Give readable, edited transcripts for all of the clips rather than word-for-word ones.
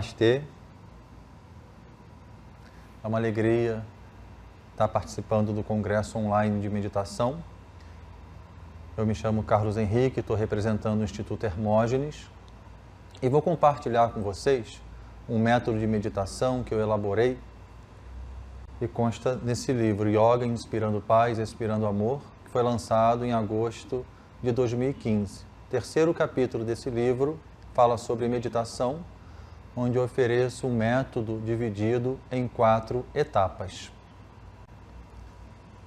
Namastê. É uma alegria estar participando do Congresso Online de Meditação. Eu me chamo Carlos Henrique, estou representando o Instituto Hermógenes e vou compartilhar com vocês um método de meditação que eu elaborei e consta nesse livro, Yoga Inspirando Paz, Expirando Amor, que foi lançado em agosto de 2015. O terceiro capítulo desse livro fala sobre meditação, onde eu ofereço um método dividido em 4 etapas.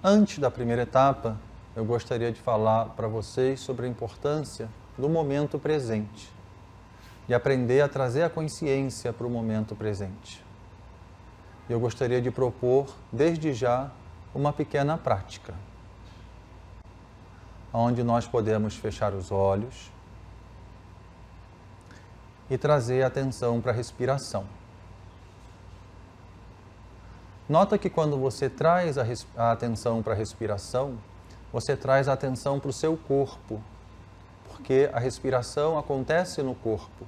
Antes da primeira etapa, eu gostaria de falar para vocês sobre a importância do momento presente, de aprender a trazer a consciência para o momento presente. Eu gostaria de propor, desde já, uma pequena prática, onde nós podemos fechar os olhos e trazer a atenção para a respiração. Nota que quando você traz a atenção para a respiração, você traz a atenção para o seu corpo, porque a respiração acontece no corpo.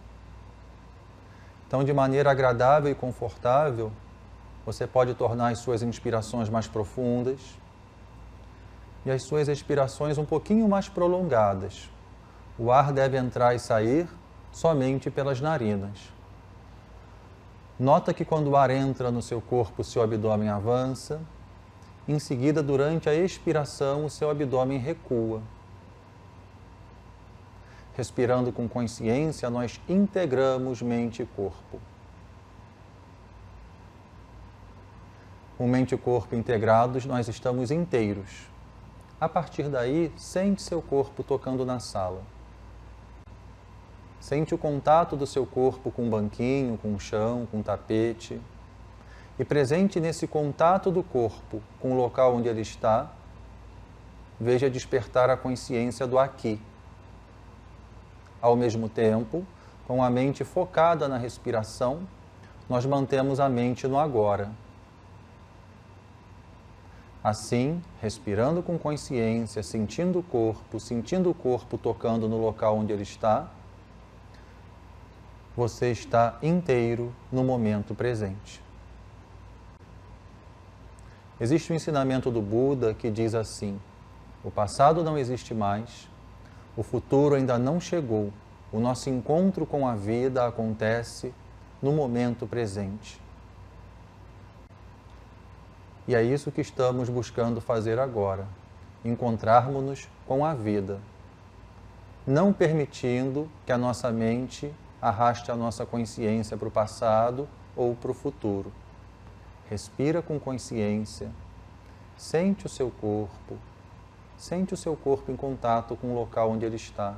Então, de maneira agradável e confortável, você pode tornar as suas inspirações mais profundas e as suas expirações um pouquinho mais prolongadas. O ar deve entrar e sair somente pelas narinas. Nota que quando o ar entra no seu corpo, o seu abdômen avança. Em seguida, durante a expiração, o seu abdômen recua. Respirando com consciência, nós integramos mente e corpo. Com mente e corpo integrados, nós estamos inteiros. A partir daí, sente seu corpo tocando na sala. Sente o contato do seu corpo com o banquinho, com o chão, com o tapete. E presente nesse contato do corpo com o local onde ele está, veja despertar a consciência do aqui. Ao mesmo tempo, com a mente focada na respiração, nós mantemos a mente no agora. Assim, respirando com consciência, sentindo o corpo tocando no local onde ele está, você está inteiro no momento presente. Existe um ensinamento do Buda que diz assim: o passado não existe mais, o futuro ainda não chegou, o nosso encontro com a vida acontece no momento presente. E é isso que estamos buscando fazer agora, encontrarmos-nos com a vida, não permitindo que a nossa mente arraste a nossa consciência para o passado ou para o futuro. Respira com consciência, sente o seu corpo em contato com o local onde ele está.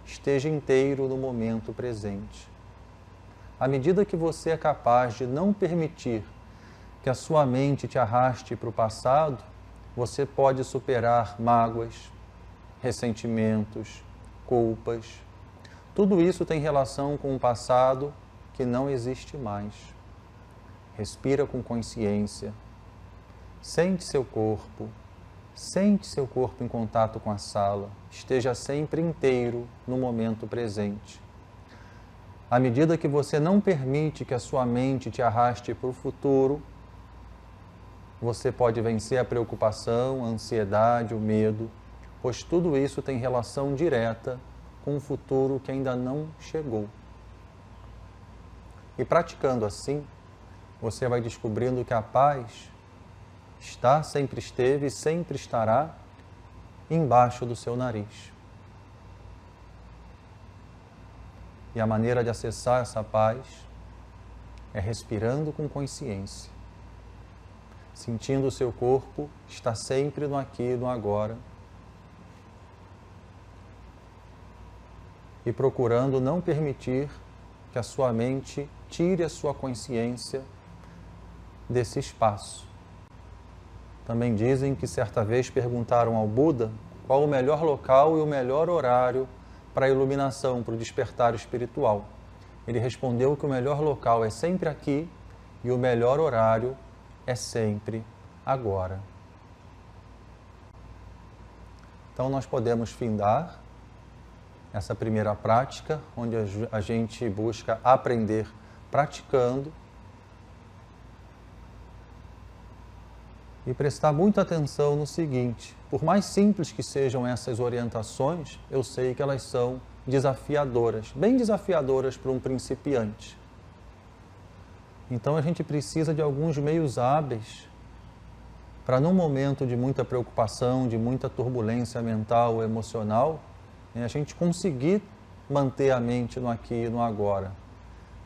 Esteja inteiro no momento presente. À medida que você é capaz de não permitir que a sua mente te arraste para o passado, você pode superar mágoas, ressentimentos, culpas. Tudo isso tem relação com um passado que não existe mais. Respira com consciência, sente seu corpo em contato com a sala, esteja sempre inteiro no momento presente. À medida que você não permite que a sua mente te arraste para o futuro, você pode vencer a preocupação, a ansiedade, o medo, pois tudo isso tem relação direta com um futuro que ainda não chegou. E praticando assim, você vai descobrindo que a paz sempre esteve e sempre estará embaixo do seu nariz. E a maneira de acessar essa paz é respirando com consciência, sentindo o seu corpo estar sempre no aqui e no agora, e procurando não permitir que a sua mente tire a sua consciência desse espaço. Também dizem que certa vez perguntaram ao Buda qual o melhor local e o melhor horário para a iluminação, para o despertar espiritual. Ele respondeu que o melhor local é sempre aqui e o melhor horário é sempre agora. Então nós podemos findar essa primeira prática, onde a gente busca aprender praticando e prestar muita atenção no seguinte: por mais simples que sejam essas orientações, eu sei que elas são desafiadoras, bem desafiadoras para um principiante. Então a gente precisa de alguns meios hábeis para, num momento de muita preocupação, de muita turbulência mental ou emocional, a gente conseguir manter a mente no aqui e no agora,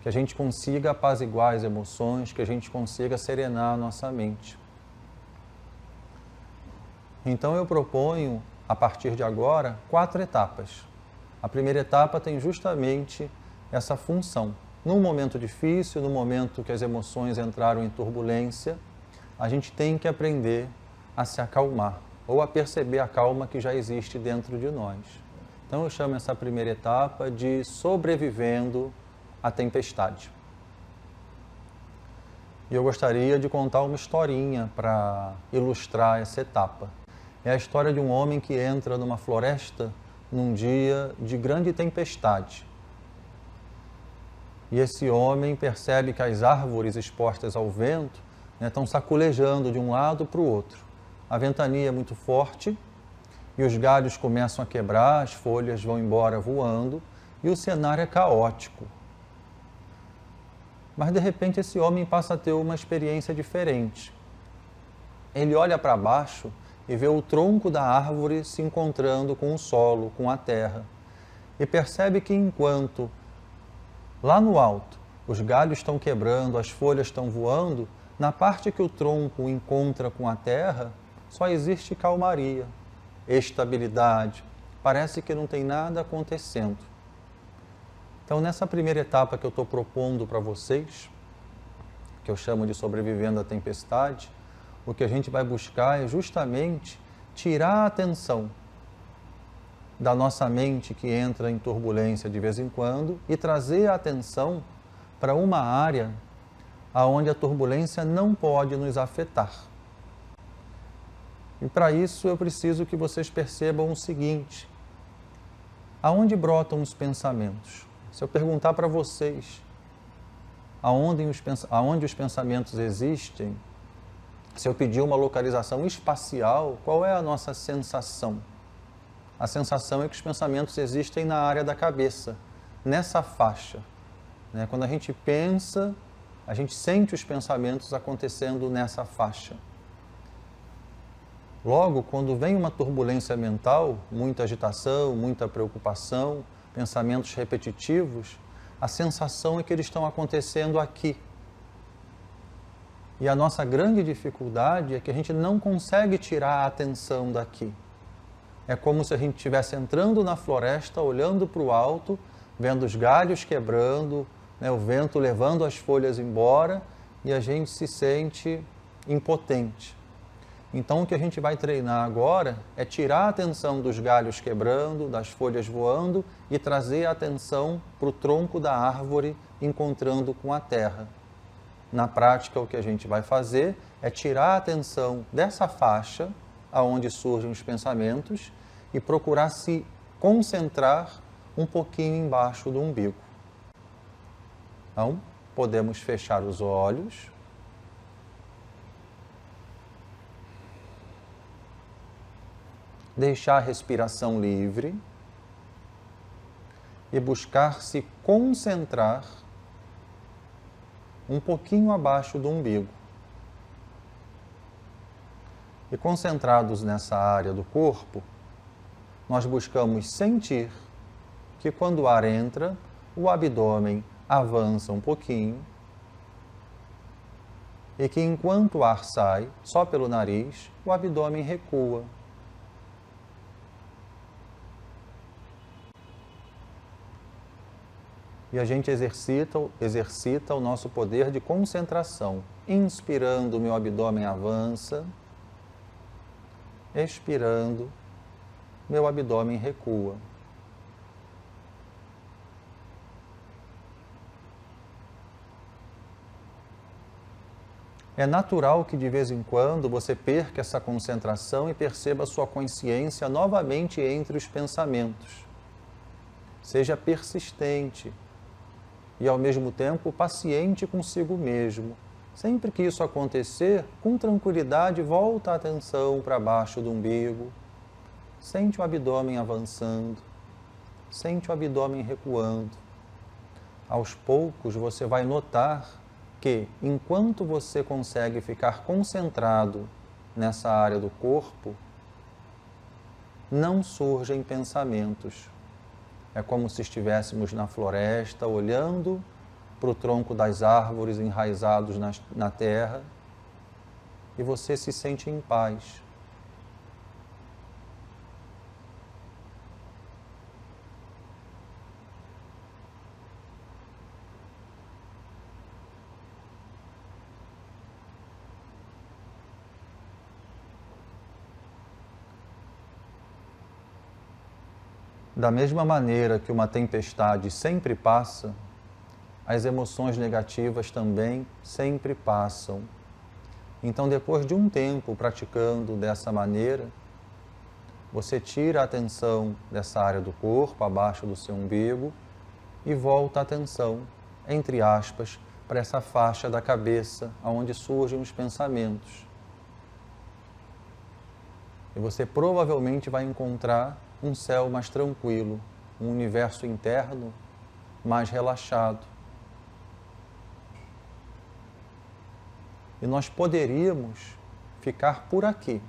que a gente consiga apaziguar as emoções, que a gente consiga serenar a nossa mente. Então eu proponho, a partir de agora, 4 etapas. A primeira etapa tem justamente essa função. Num momento difícil, no momento que as emoções entraram em turbulência, a gente tem que aprender a se acalmar, ou a perceber a calma que já existe dentro de nós. Então eu chamo essa primeira etapa de sobrevivendo à tempestade. E eu gostaria de contar uma historinha para ilustrar essa etapa. É a história de um homem que entra numa floresta num dia de grande tempestade. E esse homem percebe que as árvores expostas ao vento estão sacolejando de um lado para o outro. A ventania é muito forte e os galhos começam a quebrar, as folhas vão embora voando e o cenário é caótico. Mas de repente esse homem passa a ter uma experiência diferente. Ele olha para baixo e vê o tronco da árvore se encontrando com o solo, com a terra. E percebe que enquanto lá no alto os galhos estão quebrando, as folhas estão voando, na parte que o tronco encontra com a terra, só existe calmaria, estabilidade. Parece que não tem nada acontecendo. Então, nessa primeira etapa que eu estou propondo para vocês, que eu chamo de sobrevivendo à tempestade, o que a gente vai buscar é justamente tirar a atenção da nossa mente que entra em turbulência de vez em quando e trazer a atenção para uma área onde a turbulência não pode nos afetar. E para isso eu preciso que vocês percebam o seguinte: aonde brotam os pensamentos? Se eu perguntar para vocês aonde os pensamentos existem, se eu pedir uma localização espacial, qual é a nossa sensação? A sensação é que os pensamentos existem na área da cabeça, nessa faixa. Quando a gente pensa, a gente sente os pensamentos acontecendo nessa faixa. Logo, quando vem uma turbulência mental, muita agitação, muita preocupação, pensamentos repetitivos, a sensação é que eles estão acontecendo aqui. E a nossa grande dificuldade é que a gente não consegue tirar a atenção daqui. É como se a gente estivesse entrando na floresta, olhando para o alto, vendo os galhos quebrando, o vento levando as folhas embora, e a gente se sente impotente. Então o que a gente vai treinar agora é tirar a atenção dos galhos quebrando, das folhas voando, e trazer a atenção para o tronco da árvore encontrando com a terra. Na prática, o que a gente vai fazer é tirar a atenção dessa faixa aonde surgem os pensamentos e procurar se concentrar um pouquinho embaixo do umbigo. Então, podemos fechar os olhos. Deixar a respiração livre e buscar se concentrar um pouquinho abaixo do umbigo. E concentrados nessa área do corpo, nós buscamos sentir que quando o ar entra, o abdômen avança um pouquinho e que enquanto o ar sai, só pelo nariz, o abdômen recua. E a gente exercita o nosso poder de concentração. Inspirando, meu abdômen avança. Expirando, meu abdômen recua. É natural que de vez em quando você perca essa concentração e perceba a sua consciência novamente entre os pensamentos. Seja persistente. e, ao mesmo tempo, paciente consigo mesmo. Sempre que isso acontecer, com tranquilidade, volta a atenção para baixo do umbigo. Sente o abdômen avançando, sente o abdômen recuando. Aos poucos, você vai notar que, enquanto você consegue ficar concentrado nessa área do corpo, não surgem pensamentos. É como se estivéssemos na floresta, olhando para o tronco das árvores enraizados na terra, e você se sente em paz. Da mesma maneira que uma tempestade sempre passa, as emoções negativas também sempre passam. Então, depois de um tempo praticando dessa maneira, você tira a atenção dessa área do corpo, abaixo do seu umbigo, e volta a atenção, entre aspas, para essa faixa da cabeça, onde surgem os pensamentos. E você provavelmente vai encontrar um céu mais tranquilo, um universo interno mais relaxado. E nós poderíamos ficar por aqui,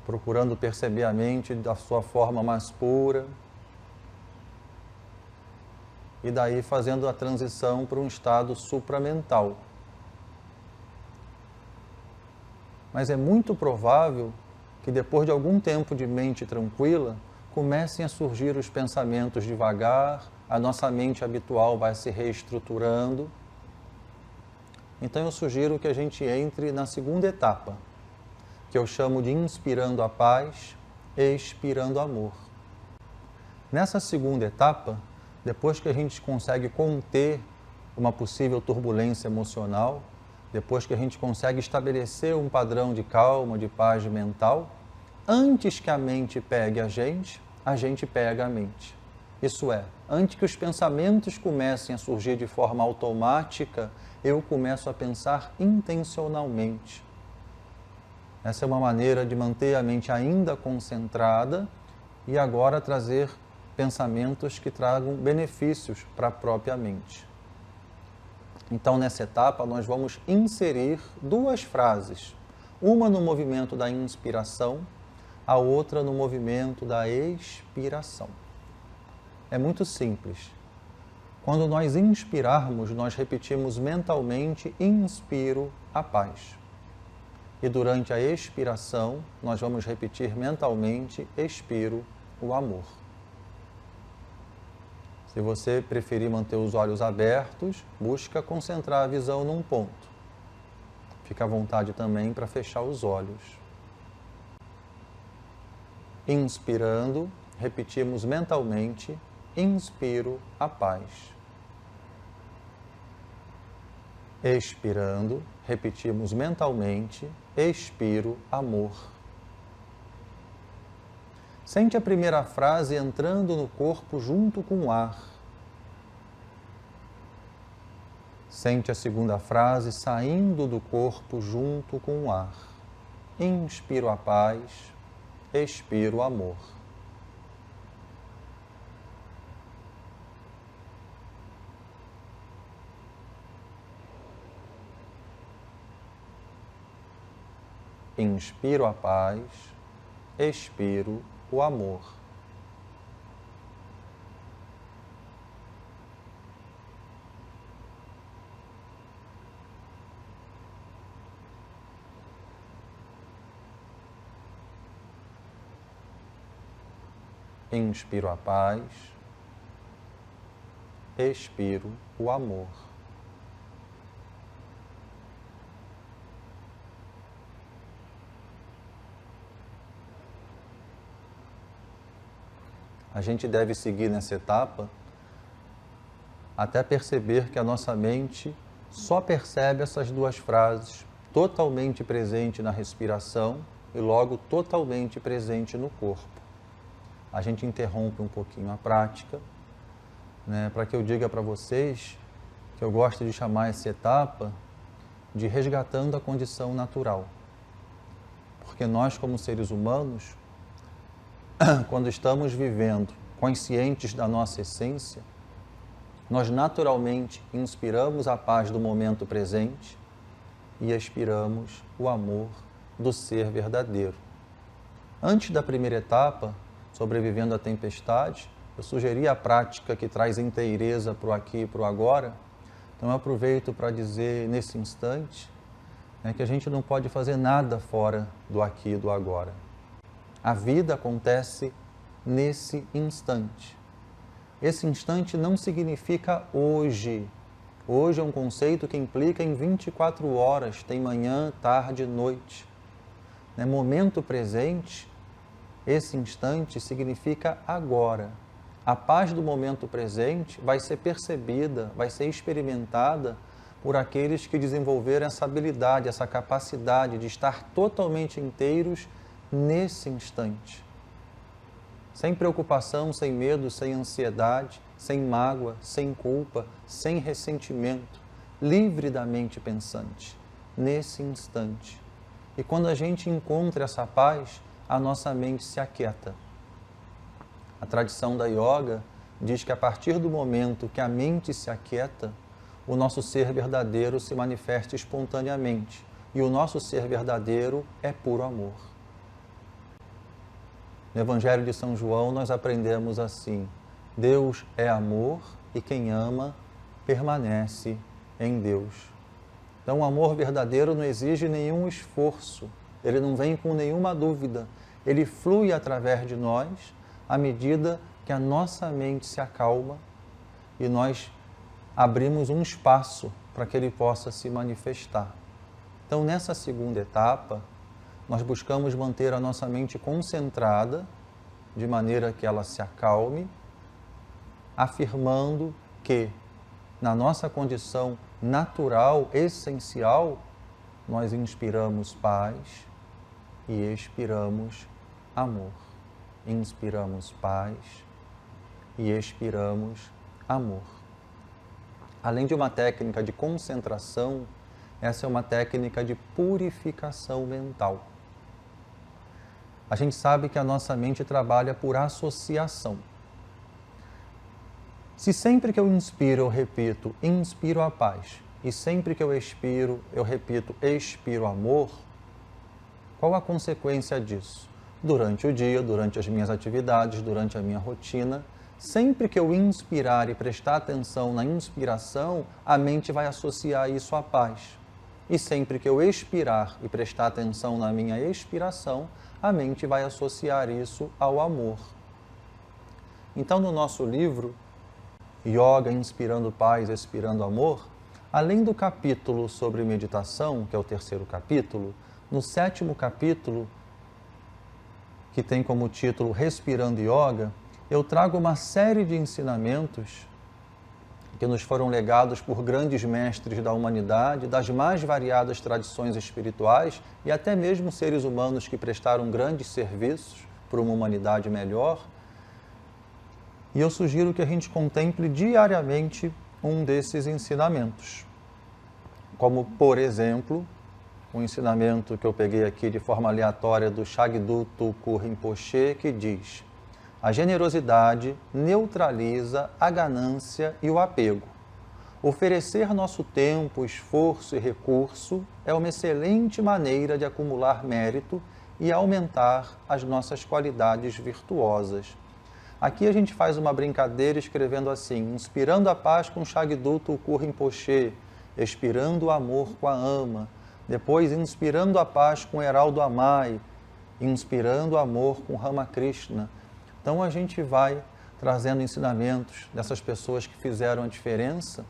procurando perceber a mente da sua forma mais pura, e daí fazendo a transição para um estado supramental. Mas é muito provável que depois de algum tempo de mente tranquila, comecem a surgir os pensamentos devagar, a nossa mente habitual vai se reestruturando. Então eu sugiro que a gente entre na segunda etapa, que eu chamo de inspirando a paz, expirando amor. Nessa segunda etapa, depois que a gente consegue conter uma possível turbulência emocional, depois que a gente consegue estabelecer um padrão de calma, de paz mental, antes que a mente pegue a gente pega a mente. Isso é, antes que os pensamentos comecem a surgir de forma automática, eu começo a pensar intencionalmente. Essa é uma maneira de manter a mente ainda concentrada e agora trazer pensamentos que tragam benefícios para a própria mente. Então, nessa etapa, nós vamos inserir duas frases, uma no movimento da inspiração, a outra no movimento da expiração. É muito simples. Quando nós inspirarmos, nós repetimos mentalmente: inspiro a paz. E durante a expiração, nós vamos repetir mentalmente: expiro o amor. Se você preferir manter os olhos abertos, busca concentrar a visão num ponto. Fica à vontade também para fechar os olhos. Inspirando, repetimos mentalmente: inspiro a paz. Expirando, repetimos mentalmente: expiro amor. Sente a primeira frase entrando no corpo junto com o ar. Sente a segunda frase saindo do corpo junto com o ar. Inspiro a paz, expiro o amor. Inspiro a paz, expiro o amor. Inspiro a paz, expiro o amor. A gente deve seguir nessa etapa até perceber que a nossa mente só percebe essas duas frases, totalmente presente na respiração e logo totalmente presente no corpo. a gente interrompe um pouquinho a prática, né, para que eu diga para vocês que eu gosto de chamar essa etapa de resgatando a condição natural. Porque nós, como seres humanos, quando estamos vivendo conscientes da nossa essência, nós naturalmente inspiramos a paz do momento presente e expiramos o amor do ser verdadeiro. Antes da primeira etapa, sobrevivendo à tempestade, eu sugeri a prática que traz inteireza para o aqui e para o agora. Então eu aproveito para dizer nesse instante, né, que a gente não pode fazer nada fora do aqui e do agora. A vida acontece nesse instante. Esse instante não significa hoje. Hoje é um conceito que implica em 24 horas, tem manhã, tarde, noite. Né? Momento presente, esse instante significa agora. A paz do momento presente vai ser percebida, vai ser experimentada por aqueles que desenvolveram essa habilidade, essa capacidade de estar totalmente inteiros nesse instante. Sem preocupação, sem medo, sem ansiedade, sem mágoa, sem culpa, sem ressentimento, livre da mente pensante, nesse instante. E quando a gente encontra essa paz, a nossa mente se aquieta. A tradição da yoga diz que a partir do momento que a mente se aquieta, o nosso ser verdadeiro se manifesta espontaneamente. E o nosso ser verdadeiro é puro amor. No Evangelho de São João nós aprendemos assim: Deus é amor e quem ama permanece em Deus. Então o amor verdadeiro não exige nenhum esforço, ele não vem com nenhuma dúvida, ele flui através de nós à medida que a nossa mente se acalma e nós abrimos um espaço para que ele possa se manifestar. Então nessa segunda etapa, nós buscamos manter a nossa mente concentrada, de maneira que ela se acalme, afirmando que, na nossa condição natural, essencial, nós inspiramos paz e expiramos amor. Inspiramos paz e expiramos amor. Além de uma técnica de concentração, essa é uma técnica de purificação mental. A gente sabe que a nossa mente trabalha por associação. Se sempre que eu inspiro, eu repito, inspiro a paz, e sempre que eu expiro, eu repito, expiro amor, qual a consequência disso? Durante o dia, durante as minhas atividades, durante a minha rotina, sempre que eu inspirar e prestar atenção na inspiração, a mente vai associar isso à paz. E sempre que eu expirar e prestar atenção na minha expiração, a mente vai associar isso ao amor. Então, no nosso livro, Yoga Inspirando Paz, Expirando Amor, além do capítulo sobre meditação, que é o terceiro capítulo, no sétimo capítulo, que tem como título Respirando Yoga, eu trago uma série de ensinamentos que nos foram legados por grandes mestres da humanidade, das mais variadas tradições espirituais e até mesmo seres humanos que prestaram grandes serviços para uma humanidade melhor. E eu sugiro que a gente contemple diariamente um desses ensinamentos. Como, por exemplo, um ensinamento que eu peguei aqui de forma aleatória do Shagdu Tulku Rinpoche, que diz: a generosidade neutraliza a ganância e o apego. Oferecer nosso tempo, esforço e recurso é uma excelente maneira de acumular mérito e aumentar as nossas qualidades virtuosas. Aqui a gente faz uma brincadeira escrevendo assim: inspirando a paz com Shagdu Tulku Rinpoche, expirando o amor com a ama, depois inspirando a paz com Heraldo Amai, inspirando o amor com Ramakrishna. Então a gente vai trazendo ensinamentos dessas pessoas que fizeram a diferença,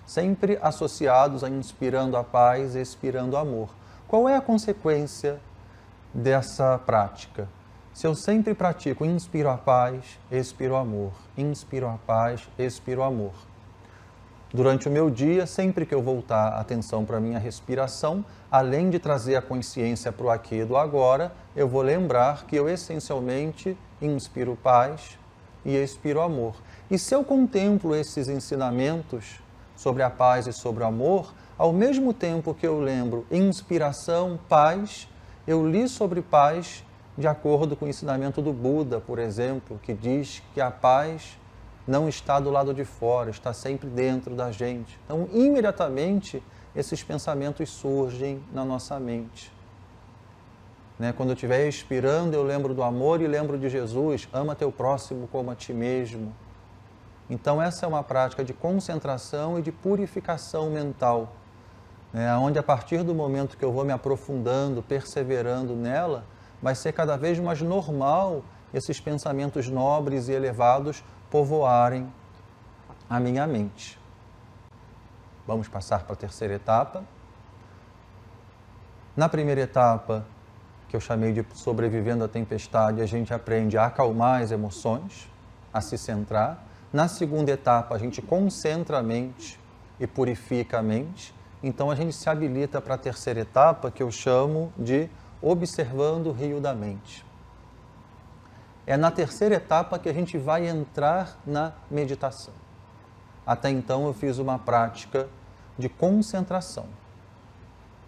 sempre associados a inspirando a paz e expirando o amor. Qual é a consequência dessa prática? Se eu sempre pratico inspiro a paz, expiro o amor, inspiro a paz, expiro o amor. Durante o meu dia, sempre que eu voltar a atenção para a minha respiração, além de trazer a consciência para o aqui e do agora, eu vou lembrar que eu essencialmente inspiro paz e expiro amor. E se eu contemplo esses ensinamentos sobre a paz e sobre o amor, ao mesmo tempo que eu lembro inspiração, paz, eu li sobre paz de acordo com o ensinamento do Buda, por exemplo, que diz que a paz não está do lado de fora, está sempre dentro da gente. Então, imediatamente, esses pensamentos surgem na nossa mente. Quando eu estiver expirando, eu lembro do amor e lembro de Jesus, ama teu próximo como a ti mesmo. Então, essa é uma prática de concentração e de purificação mental, onde a partir do momento que eu vou me aprofundando, perseverando nela, vai ser cada vez mais normal esses pensamentos nobres e elevados povoarem a minha mente. Vamos passar para a terceira etapa. Na primeira etapa, que eu chamei de sobrevivendo à tempestade, a gente aprende a acalmar as emoções, a se centrar. Na segunda etapa, a gente concentra a mente e purifica a mente. Então, a gente se habilita para a terceira etapa, que eu chamo de observando o rio da mente. É na terceira etapa que a gente vai entrar na meditação. Até então eu fiz uma prática de concentração.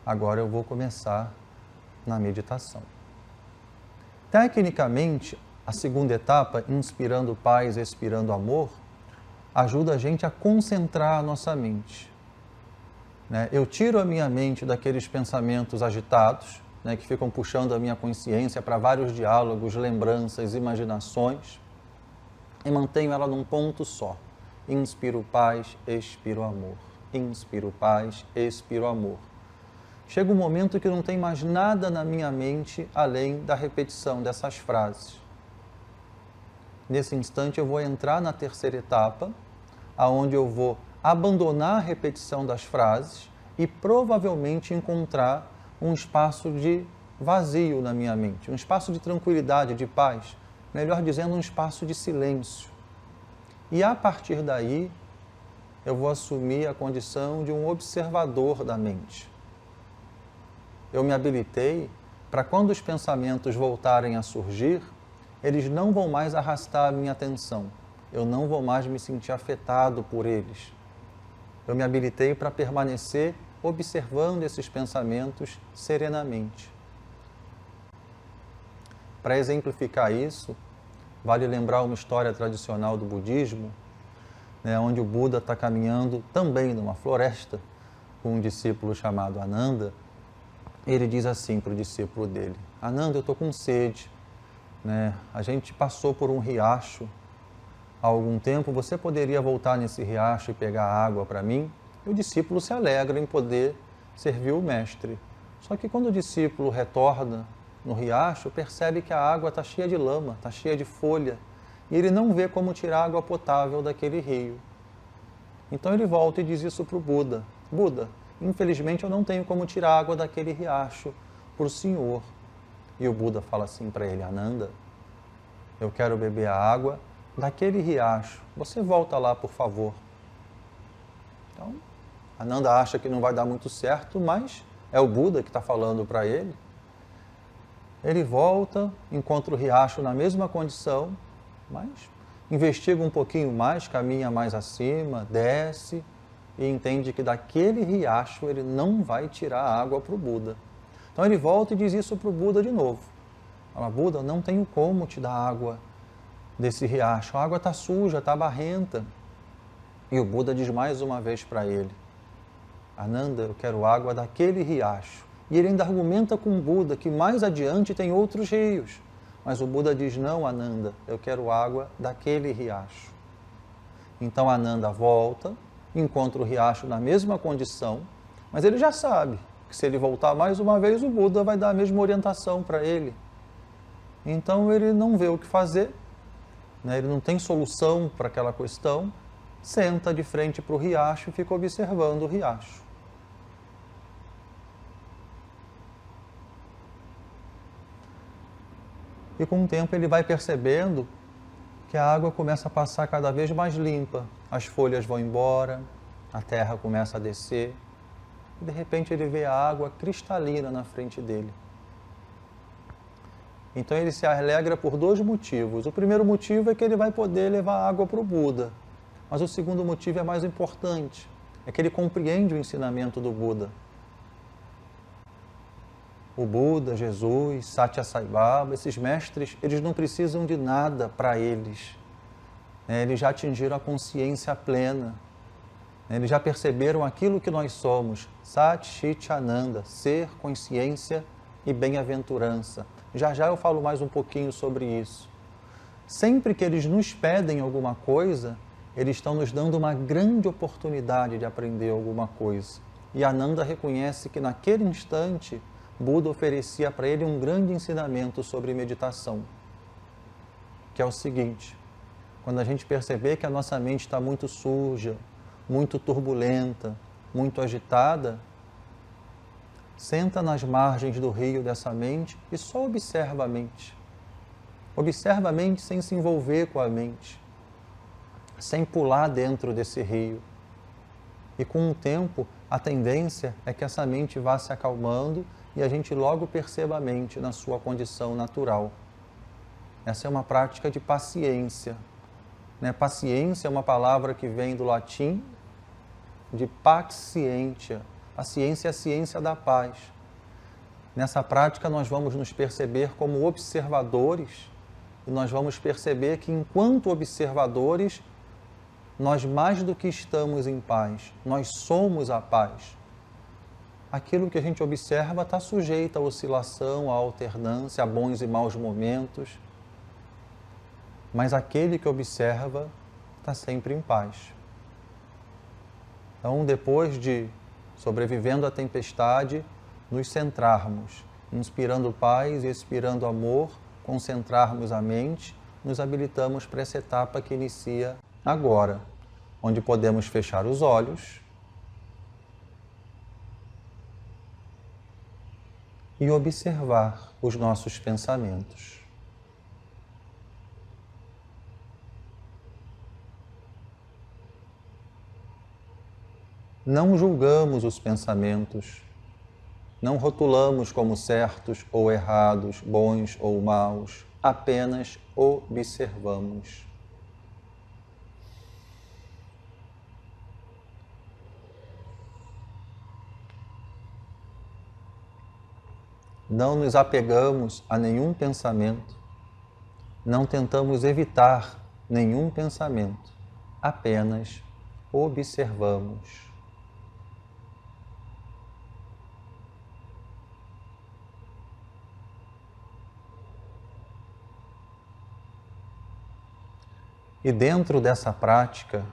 Agora eu vou começar na meditação. Tecnicamente, a segunda etapa, inspirando paz, expirando amor, ajuda a gente a concentrar a nossa mente. Eu tiro a minha mente daqueles pensamentos agitados, que ficam puxando a minha consciência para vários diálogos, lembranças, imaginações, e mantenho ela num ponto só. Inspiro paz, expiro amor. Inspiro paz, expiro amor. Chega um momento que não tem mais nada na minha mente além da repetição dessas frases. Nesse instante eu vou entrar na terceira etapa, aonde eu vou abandonar a repetição das frases e provavelmente encontrar um espaço de vazio na minha mente, um espaço de tranquilidade, de paz, melhor dizendo, um espaço de silêncio. E a partir daí, eu vou assumir a condição de um observador da mente. Eu me habilitei para quando os pensamentos voltarem a surgir, eles não vão mais arrastar a minha atenção, eu não vou mais me sentir afetado por eles. Eu me habilitei para permanecer observando esses pensamentos serenamente. Para exemplificar isso, vale lembrar uma história tradicional do budismo, onde o Buda está caminhando também numa floresta com um discípulo chamado Ananda. Ele diz assim para o discípulo dele: Ananda, eu estou com sede. A gente passou por um riacho há algum tempo, você poderia voltar nesse riacho e pegar água para mim? E o discípulo se alegra em poder servir o mestre. Só que quando o discípulo retorna no riacho, percebe que a água está cheia de lama, está cheia de folha, e ele não vê como tirar água potável daquele rio. Então ele volta e diz isso para o Buda: Buda, infelizmente eu não tenho como tirar água daquele riacho para o senhor. E o Buda fala assim para ele: Ananda, eu quero beber a água daquele riacho, você volta lá, por favor. Então, Ananda acha que não vai dar muito certo, mas é o Buda que está falando para ele. Ele volta, encontra o riacho na mesma condição, mas investiga um pouquinho mais, caminha mais acima, desce e entende que daquele riacho ele não vai tirar a água para o Buda. Então ele volta e diz isso para o Buda de novo. Fala: Buda, não tenho como te dar água desse riacho, a água está suja, está barrenta. E o Buda diz mais uma vez para ele: Ananda, eu quero água daquele riacho. E ele ainda argumenta com o Buda que mais adiante tem outros rios. Mas o Buda diz: não, Ananda, eu quero água daquele riacho. Então Ananda volta, encontra o riacho na mesma condição, mas ele já sabe que se ele voltar mais uma vez, o Buda vai dar a mesma orientação para ele. Então ele não vê o que fazer, ele não tem solução para aquela questão, senta de frente para o riacho e fica observando o riacho. E com o tempo ele vai percebendo que a água começa a passar cada vez mais limpa, as folhas vão embora, a terra começa a descer, e de repente ele vê a água cristalina na frente dele. Então ele se alegra por dois motivos. O primeiro motivo é que ele vai poder levar água para o Buda. Mas o segundo motivo é mais importante, é que ele compreende o ensinamento do Buda. O Buda, Jesus, Satya Sai Baba, esses mestres, eles não precisam de nada para eles. Eles já atingiram a consciência plena. Eles já perceberam aquilo que nós somos, Sat Chit Ananda, ser, consciência e bem-aventurança. Já já eu falo mais um pouquinho sobre isso. Sempre que eles nos pedem alguma coisa, eles estão nos dando uma grande oportunidade de aprender alguma coisa. E Ananda reconhece que naquele instante, Buda oferecia para ele um grande ensinamento sobre meditação, que é o seguinte: quando a gente perceber que a nossa mente está muito suja, muito turbulenta, muito agitada, senta nas margens do rio dessa mente e só observa a mente. Observa a mente sem se envolver com a mente, sem pular dentro desse rio. E com o tempo, a tendência é que essa mente vá se acalmando e a gente logo perceba a mente na sua condição natural. Essa é uma prática de paciência. Paciência é uma palavra que vem do latim de pax scientia. A ciência é a ciência da paz. Nessa prática nós vamos nos perceber como observadores e nós vamos perceber que enquanto observadores, nós mais do que estamos em paz, nós somos a paz. Aquilo que a gente observa está sujeito à oscilação, à alternância, a bons e maus momentos, mas aquele que observa está sempre em paz. Então, depois de sobrevivendo à tempestade, nos centrarmos, inspirando paz e expirando amor, concentrarmos a mente, nos habilitamos para essa etapa que inicia agora, onde podemos fechar os olhos e observar os nossos pensamentos. Não julgamos os pensamentos, não rotulamos como certos ou errados, bons ou maus, apenas observamos. Não nos apegamos a nenhum pensamento, não tentamos evitar nenhum pensamento, apenas observamos. E dentro dessa prática,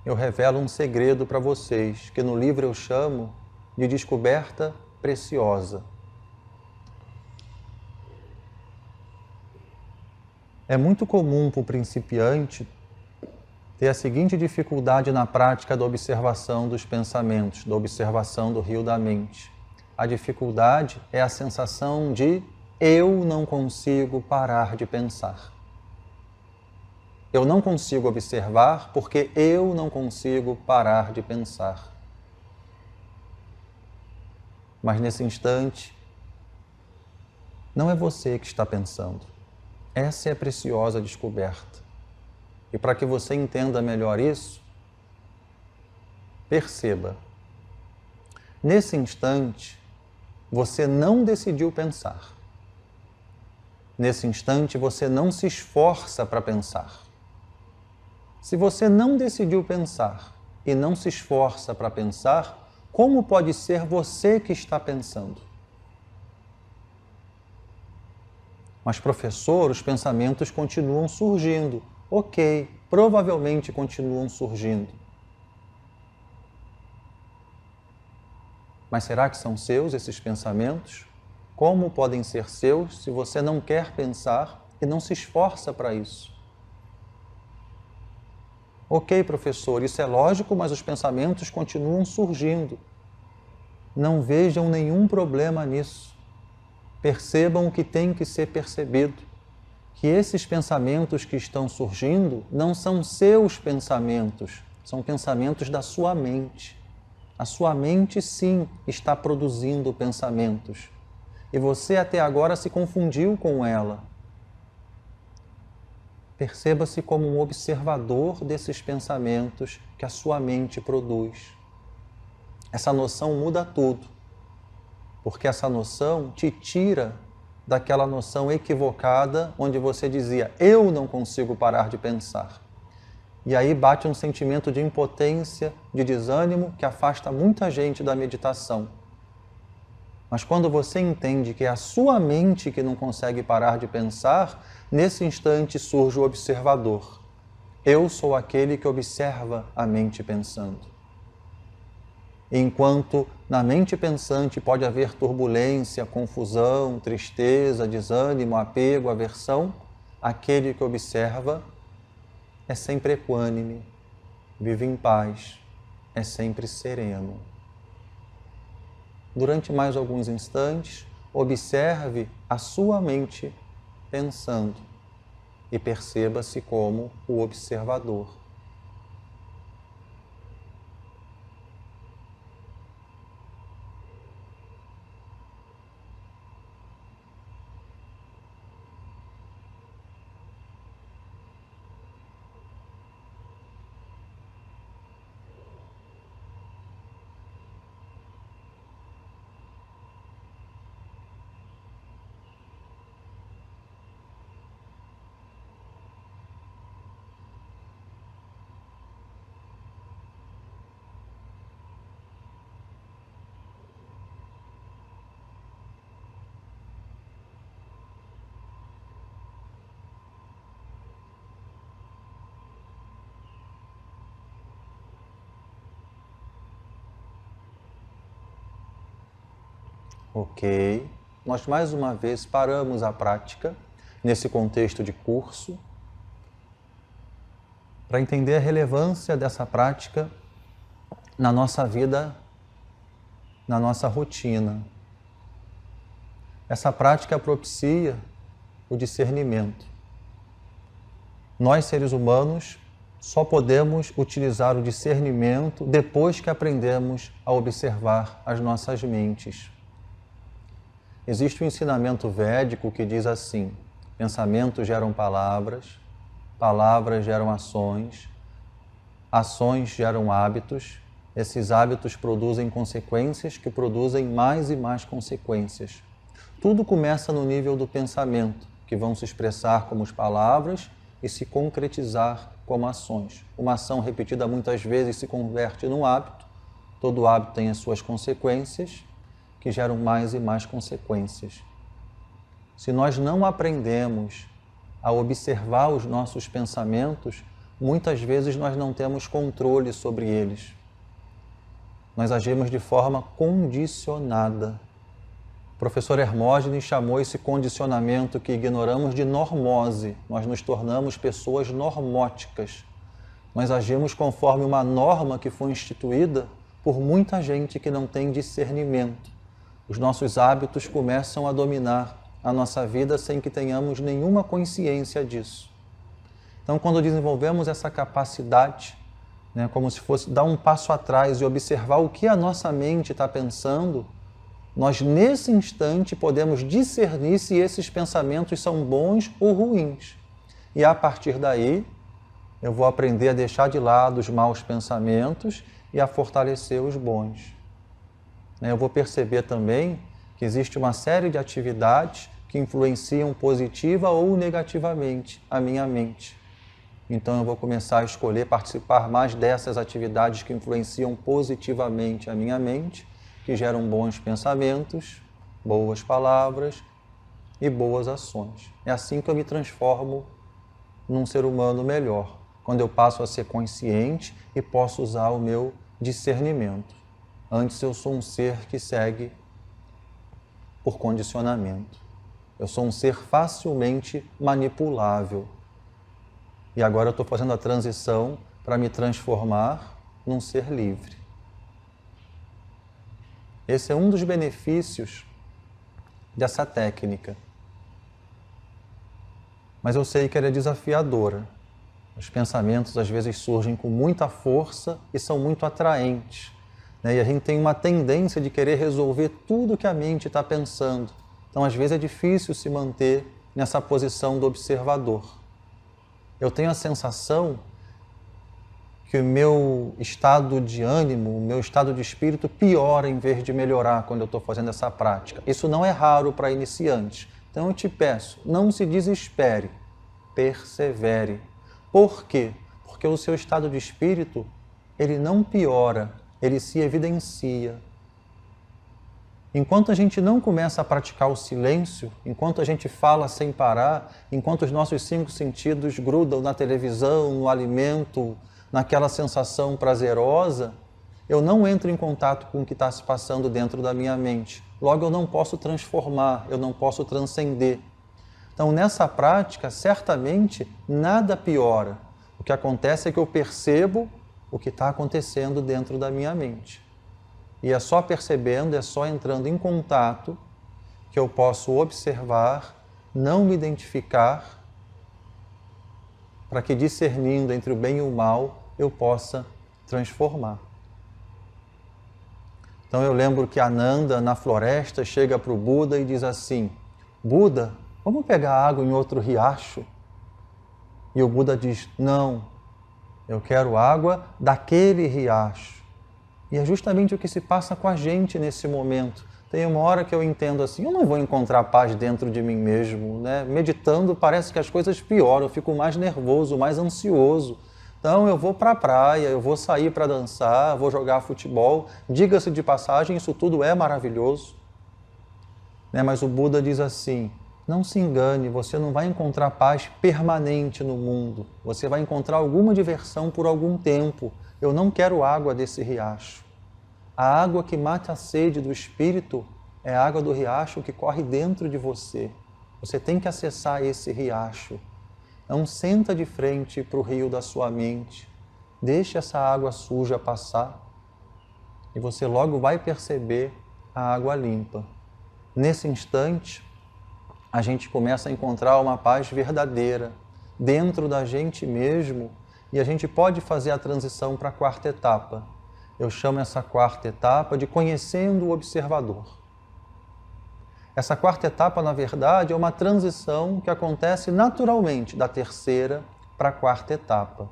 eu revelo um segredo para vocês, que no livro eu chamo de descoberta preciosa. É muito comum para o principiante ter a seguinte dificuldade na prática da observação dos pensamentos, da observação do rio da mente. A dificuldade é a sensação de eu não consigo parar de pensar. Eu não consigo observar porque eu não consigo parar de pensar. Mas nesse instante, não é você que está pensando. Essa é a preciosa descoberta. E para que você entenda melhor isso, perceba. Nesse instante, você não decidiu pensar. Nesse instante, você não se esforça para pensar. Se você não decidiu pensar e não se esforça para pensar, como pode ser você que está pensando? Mas, professor, os pensamentos continuam surgindo. Ok, provavelmente continuam surgindo. Mas será que são seus esses pensamentos? Como podem ser seus se você não quer pensar e não se esforça para isso? Ok, professor, isso é lógico, mas os pensamentos continuam surgindo. Não vejam nenhum problema nisso. Percebam o que tem que ser percebido. Que esses pensamentos que estão surgindo não são seus pensamentos, São pensamentos da sua mente. A sua mente, sim, está produzindo pensamentos. E você até agora se confundiu com ela. Perceba-se como um observador desses pensamentos que a sua mente produz. Essa noção muda tudo, porque essa noção te tira daquela noção equivocada onde você dizia, eu não consigo parar de pensar. E aí bate um sentimento de impotência, de desânimo, que afasta muita gente da meditação. Mas quando você entende que é a sua mente que não consegue parar de pensar, nesse instante surge o observador. Eu sou aquele que observa a mente pensando. Enquanto na mente pensante pode haver turbulência, confusão, tristeza, desânimo, apego, aversão, aquele que observa é sempre equânime, vive em paz, é sempre sereno. Durante mais alguns instantes, observe a sua mente pensando e perceba-se como o observador. Ok, nós mais uma vez paramos a prática nesse contexto de curso para entender a relevância dessa prática na nossa vida, na nossa rotina. Essa prática propicia o discernimento. Nós, seres humanos, só podemos utilizar o discernimento depois que aprendemos a observar as nossas mentes. Existe um ensinamento védico que diz assim, pensamentos geram palavras, palavras geram ações, ações geram hábitos, esses hábitos produzem consequências que produzem mais e mais consequências. Tudo começa no nível do pensamento, que vão se expressar como as palavras e se concretizar como ações. Uma ação repetida muitas vezes se converte num hábito, todo hábito tem as suas consequências, que geram mais e mais consequências. Se nós não aprendemos a observar os nossos pensamentos, muitas vezes nós não temos controle sobre eles. Nós agimos de forma condicionada. O professor Hermógenes chamou esse condicionamento que ignoramos de normose. Nós nos tornamos pessoas normóticas. Nós agimos conforme uma norma que foi instituída por muita gente que não tem discernimento. Os nossos hábitos começam a dominar a nossa vida sem que tenhamos nenhuma consciência disso. Então, quando desenvolvemos essa capacidade, como se fosse dar um passo atrás e observar o que a nossa mente está pensando, nós nesse instante podemos discernir se esses pensamentos são bons ou ruins. E a partir daí, eu vou aprender a deixar de lado os maus pensamentos e a fortalecer os bons. Eu vou perceber também que existe uma série de atividades que influenciam positiva ou negativamente a minha mente. Então eu vou começar a escolher participar mais dessas atividades que influenciam positivamente a minha mente, que geram bons pensamentos, boas palavras e boas ações. É assim que eu me transformo num ser humano melhor, quando eu passo a ser consciente e posso usar o meu discernimento. Antes eu sou um ser que segue por condicionamento. Eu sou um ser facilmente manipulável. E agora eu estou fazendo a transição para me transformar num ser livre. Esse é um dos benefícios dessa técnica. Mas eu sei que ela é desafiadora. Os pensamentos às vezes surgem com muita força e são muito atraentes, né? E a gente tem uma tendência de querer resolver tudo que a mente está pensando. Então, às vezes é difícil se manter nessa posição do observador. Eu tenho a sensação que o meu estado de ânimo, o meu estado de espírito piora em vez de melhorar quando eu estou fazendo essa prática. Isso não é raro para iniciantes. Então eu te peço, não se desespere, persevere. Por quê? Porque o seu estado de espírito, ele não piora, ele se evidencia. Enquanto a gente não começa a praticar o silêncio, enquanto a gente fala sem parar, enquanto os nossos 5 sentidos grudam na televisão, no alimento, naquela sensação prazerosa, eu não entro em contato com o que está se passando dentro da minha mente. Logo, eu não posso transformar, eu não posso transcender. Então, nessa prática, certamente, nada piora. O que acontece é que eu percebo o que está acontecendo dentro da minha mente. E é só percebendo, é só entrando em contato que eu posso observar, não me identificar, para que discernindo entre o bem e o mal, eu possa transformar. Então eu lembro que Ananda, na floresta, chega para o Buda e diz assim: Buda, vamos pegar água em outro riacho? E o Buda diz: não, eu quero água daquele riacho. E é justamente o que se passa com a gente nesse momento. Tem uma hora que eu entendo assim, eu não vou encontrar paz dentro de mim mesmo, né? Meditando parece que as coisas pioram, eu fico mais nervoso, mais ansioso. Então eu vou para a praia, eu vou sair para dançar, vou jogar futebol. Diga-se de passagem, isso tudo é maravilhoso. Né? Mas o Buda diz assim, não se engane, você não vai encontrar paz permanente no mundo. Você vai encontrar alguma diversão por algum tempo. Eu não quero água desse riacho. A água que mata a sede do espírito é a água do riacho que corre dentro de você. Você tem que acessar esse riacho. Não senta de frente para o rio da sua mente. Deixe essa água suja passar e você logo vai perceber a água limpa. Nesse instante, a gente começa a encontrar uma paz verdadeira dentro da gente mesmo e a gente pode fazer a transição para a 4ª etapa. Eu chamo essa 4ª etapa de conhecendo o observador. Essa 4ª etapa, na verdade, é uma transição que acontece naturalmente da 3ª para a 4ª etapa.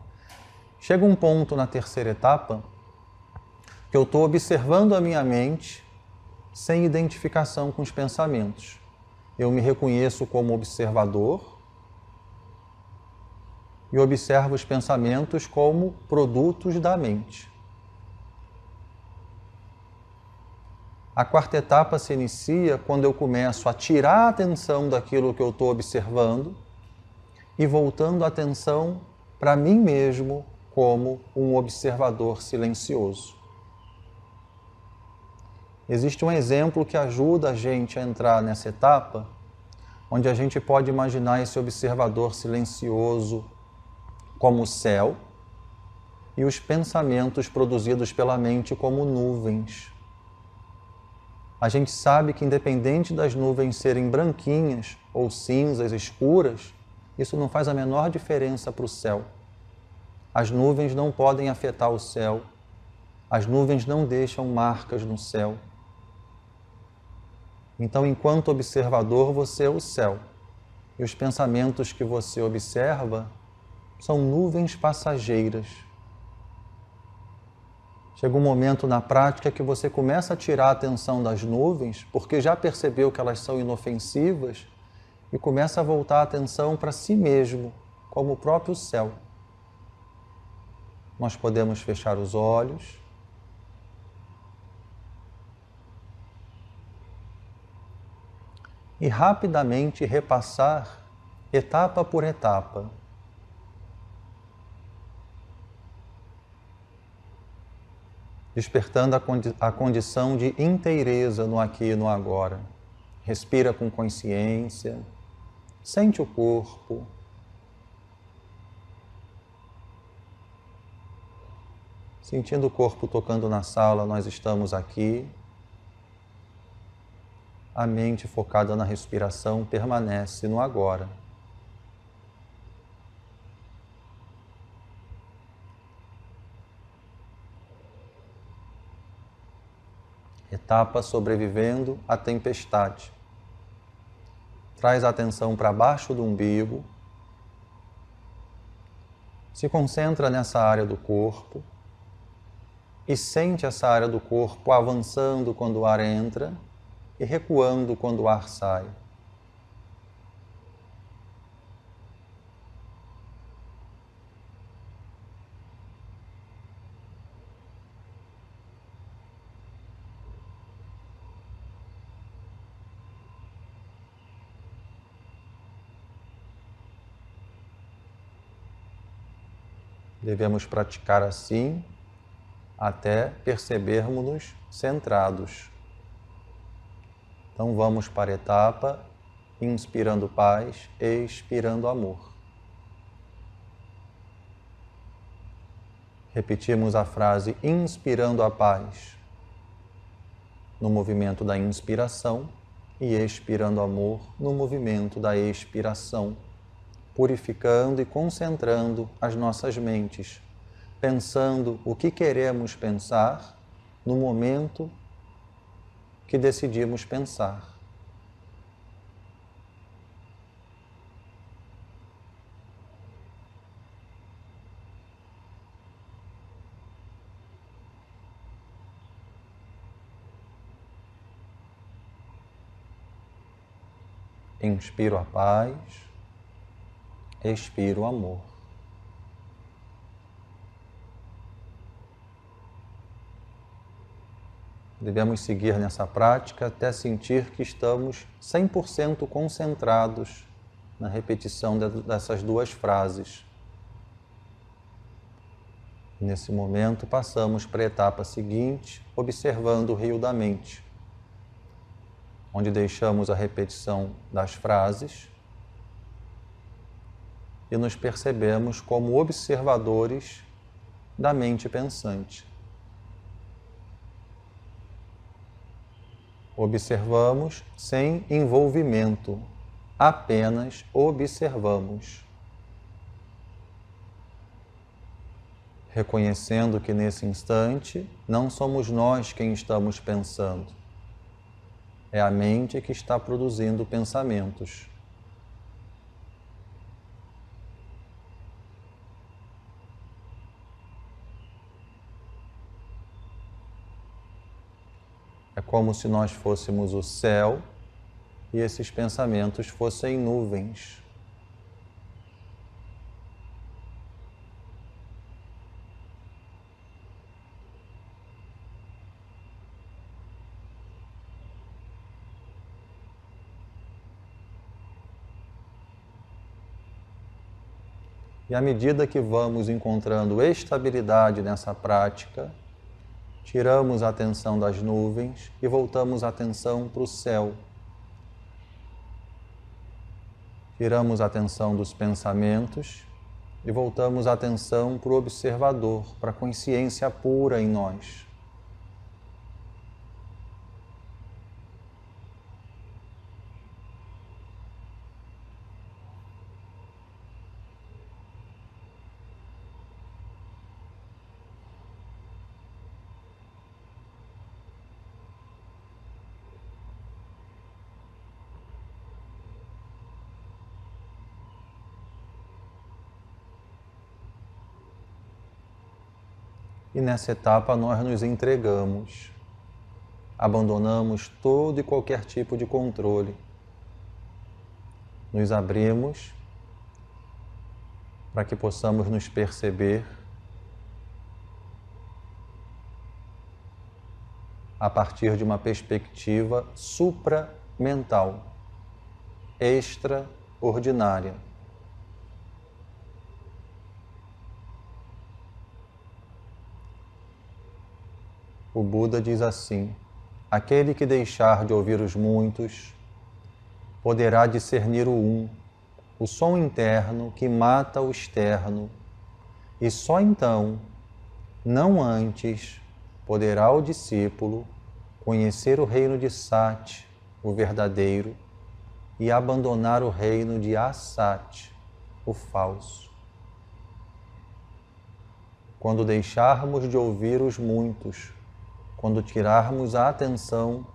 Chega um ponto na 3ª etapa que eu estou observando a minha mente sem identificação com os pensamentos. Eu me reconheço como observador e observo os pensamentos como produtos da mente. A 4ª etapa se inicia quando eu começo a tirar a atenção daquilo que eu estou observando e voltando a atenção para mim mesmo como um observador silencioso. Existe um exemplo que ajuda a gente a entrar nessa etapa, onde a gente pode imaginar esse observador silencioso como o céu e os pensamentos produzidos pela mente como nuvens. A gente sabe que independente das nuvens serem branquinhas ou cinzas escuras, isso não faz a menor diferença para o céu. As nuvens não podem afetar o céu, as nuvens não deixam marcas no céu. Então, enquanto observador, você é o céu. E os pensamentos que você observa são nuvens passageiras. Chega um momento na prática que você começa a tirar a atenção das nuvens, porque já percebeu que elas são inofensivas, e começa a voltar a atenção para si mesmo, como o próprio céu. Nós podemos fechar os olhos. E rapidamente repassar etapa por etapa. Despertando a condição de inteireza no aqui e no agora. Respira com consciência, sente o corpo. Sentindo o corpo tocando na sala, nós estamos aqui. A mente focada na respiração permanece no agora. etapa sobrevivendo à tempestade. Traz a atenção para baixo do umbigo. Se concentra nessa área do corpo e sente essa área do corpo avançando quando o ar entra e recuando quando o ar sai. Devemos praticar assim até percebermos-nos centrados. Então vamos para a etapa inspirando paz, expirando amor. Repetimos a frase inspirando a paz no movimento da inspiração e expirando amor no movimento da expiração, purificando e concentrando as nossas mentes, pensando o que queremos pensar no momento que decidimos pensar. Inspiro a paz, expiro o amor. Devemos seguir nessa prática até sentir que estamos 100% concentrados na repetição dessas duas frases. Nesse momento, passamos para a etapa seguinte, observando o rio da mente, onde deixamos a repetição das frases e nos percebemos como observadores da mente pensante. Observamos sem envolvimento, apenas observamos. Reconhecendo que nesse instante não somos nós quem estamos pensando. É a mente que está produzindo pensamentos. É como se nós fôssemos o céu e esses pensamentos fossem nuvens. E à medida que vamos encontrando estabilidade nessa prática, tiramos a atenção das nuvens e voltamos a atenção para o céu. Tiramos a atenção dos pensamentos e voltamos a atenção para o observador, para a consciência pura em nós. E nessa etapa nós nos entregamos, abandonamos todo e qualquer tipo de controle. Nos abrimos para que possamos nos perceber a partir de uma perspectiva supramental, extraordinária. O Buda diz assim: aquele que deixar de ouvir os muitos poderá discernir o som interno que mata o externo, e só então, não antes, poderá o discípulo conhecer o reino de Sat, o verdadeiro, e abandonar o reino de Asat, o falso. Quando deixarmos de ouvir os muitos, quando tirarmos a atenção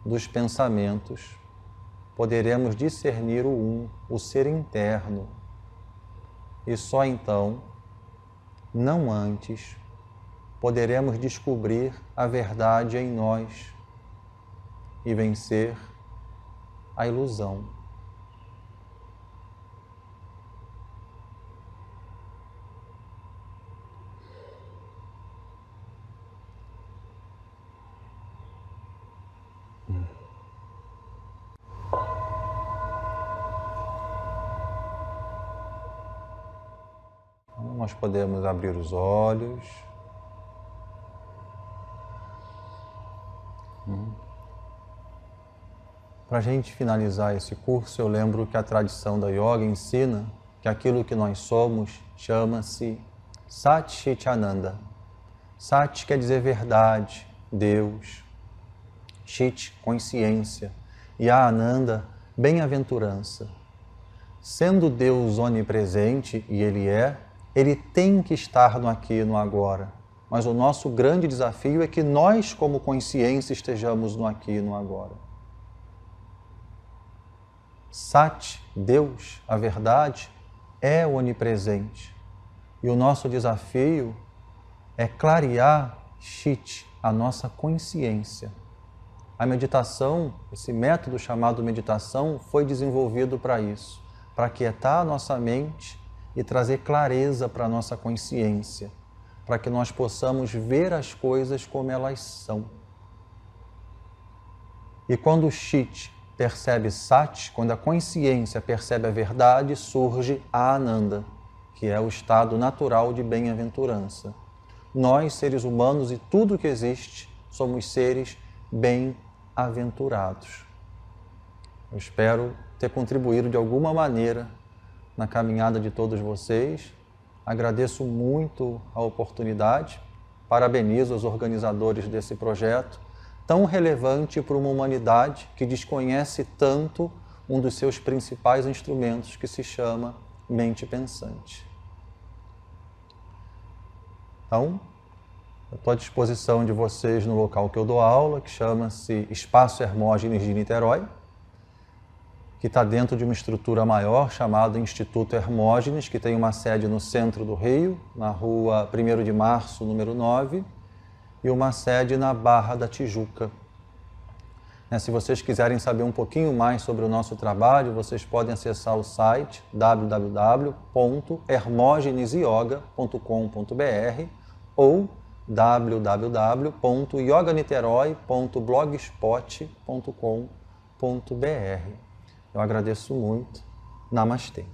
dos pensamentos, poderemos discernir o ser interno, e só então, não antes, poderemos descobrir a verdade em nós e vencer a ilusão. Então, nós podemos abrir os olhos. Para a gente finalizar esse curso, eu lembro que a tradição da yoga ensina que aquilo que nós somos chama-se Sat Chit Ananda. Sat quer dizer verdade, Deus. Chit, consciência. E a Ananda, bem-aventurança. Sendo Deus onipresente, e Ele tem que estar no aqui e no agora. Mas o nosso grande desafio é que nós, como consciência, estejamos no aqui e no agora. Sat, Deus, a verdade, é onipresente. E o nosso desafio é clarear Chit, a nossa consciência. A meditação, esse método chamado meditação, foi desenvolvido para isso, para aquietar a nossa mente e trazer clareza para a nossa consciência, para que nós possamos ver as coisas como elas são. E quando o Chit percebe Sat, quando a consciência percebe a verdade, surge a Ananda, que é o estado natural de bem-aventurança. Nós, seres humanos e tudo que existe, somos seres bem-aventurados. Eu espero ter contribuído de alguma maneira na caminhada de todos vocês. Agradeço muito a oportunidade, parabenizo os organizadores desse projeto, tão relevante para uma humanidade que desconhece tanto um dos seus principais instrumentos, que se chama mente pensante. Então, eu estou à disposição de vocês no local que eu dou aula, que chama-se Espaço Hermógenes de Niterói, que está dentro de uma estrutura maior chamada Instituto Hermógenes, que tem uma sede no centro do Rio, na rua 1º de Março, número 9, e uma sede na Barra da Tijuca. Se vocês quiserem saber um pouquinho mais sobre o nosso trabalho, vocês podem acessar o site www.hermogenesyoga.com.br ou www.yoganiterói.blogspot.com.br. Eu agradeço muito. Namastê.